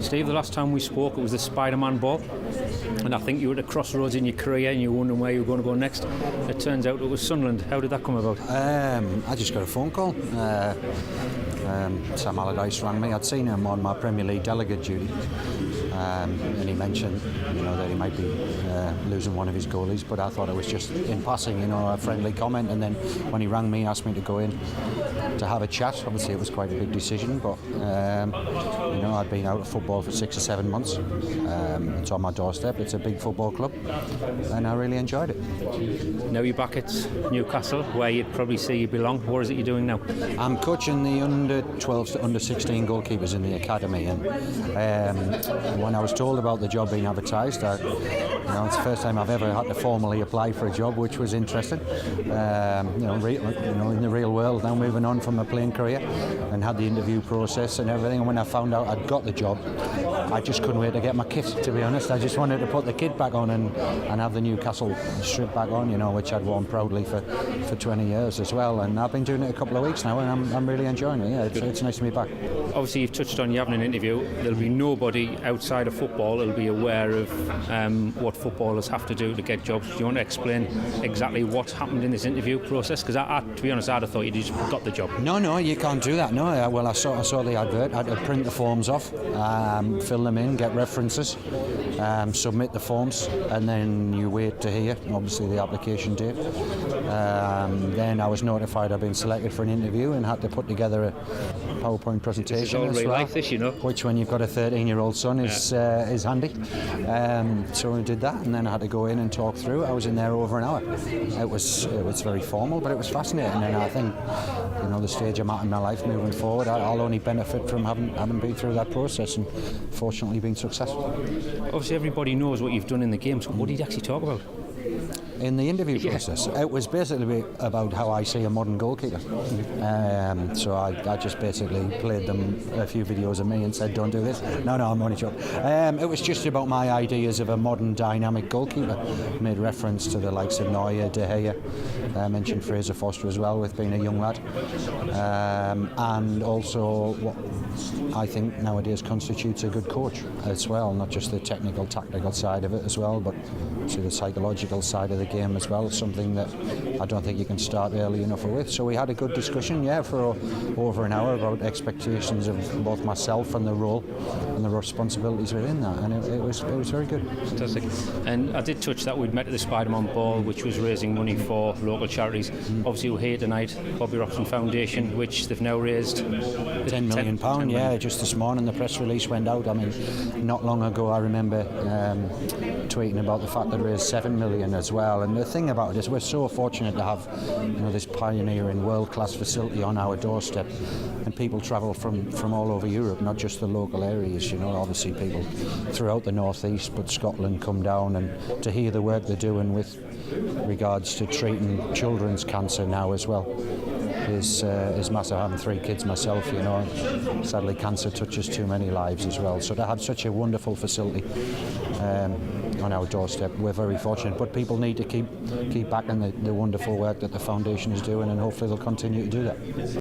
Steve, the last time we spoke, it was the Spider-Man ball, and I think you were at a crossroads in your career and you were wondering where you were going to go next. It turns out it was Sunderland. How did that come about? I just got a phone call. Sam Allardyce rang me. I'd seen him on my Premier League delegate duty, and he mentioned, that he might be losing one of his goalies, but I thought it was just in passing, a friendly comment. And then when he rang me, asked me to go in to have a chat. Obviously, it was quite a big decision, but I'd been out of football for 6 or 7 months. It's on my doorstep. It's a big football club, and I really enjoyed it. Now you're back at Newcastle, where you'd probably say you belong. What is it you're doing now? I'm coaching the under 12s to under 16 goalkeepers in the academy, and when I was told about the job being advertised, it's the first time I've ever had to formally apply for a job, which was interesting. In the real world now, moving on from a playing career, and had the interview process and everything. And when I found out I'd got the job, I just couldn't wait to get my kit, to be honest. I just wanted to put the kit back on and have the Newcastle strip back on, which I'd worn proudly for 20 years as well. And I've been doing it a couple of weeks now, and I'm really enjoying it. Yeah, it's nice to be back. Obviously, you've touched on you having an interview. There'll be nobody outside of football that'll be aware of what footballers have to do to get jobs. Do you want to explain exactly what happened in this interview process? Because to be honest, I'd have thought you just got the job. No, you can't do that. No, well, I saw the advert. I had to print the forms off, fill them in, get references, submit the forms, and then you wait to hear, obviously, the application date. Then I was notified I'd been selected for an interview and had to put together a PowerPoint presentation. This is all real life, this, which, when you've got a 13-year-old son, is handy. So I did that, and then I had to go in and talk through. I was in there over an hour. It was very formal, but it was fascinating, and I think the stage I'm at in my life moving forward, I'll only benefit from having been through that process and fortunately been successful. Obviously, everybody knows what you've done in the games. What did you actually talk about? In the interview process, it was basically about how I see a modern goalkeeper. So I just basically played them a few videos of me and said, don't do this. No, I'm only joking. It was just about my ideas of a modern dynamic goalkeeper. Made reference to the likes of Neuer, De Gea. Mentioned Fraser Foster as well, with being a young lad. And also what I think nowadays constitutes a good coach as well, not just the technical, tactical side of it as well, but the psychological side of the game as well. It's something that I don't think you can start early enough with. So we had a good discussion, for over an hour about expectations of both myself and the role and the responsibilities within that, and it was very good. Fantastic. And I did touch that we'd met at the Spider-Man Ball, which was raising money for local charities. Obviously, we're here tonight, Bobby Robson Foundation, which they've now raised £10 million. Yeah, just this morning the press release went out. I mean, not long ago I remember tweeting about the fact that they raised £7 million as well. And the thing about it is we're so fortunate to have this pioneering world-class facility on our doorstep, and people travel from all over Europe, not just the local areas. Obviously people throughout the northeast, but Scotland come down, and to hear the work they're doing with regards to treating children's cancer now as well is massive. Having 3 kids myself, sadly cancer touches too many lives as well. So to have such a wonderful facility on our doorstep, we're very fortunate. But people need to keep backing the wonderful work that the foundation is doing, and hopefully they'll continue to do that.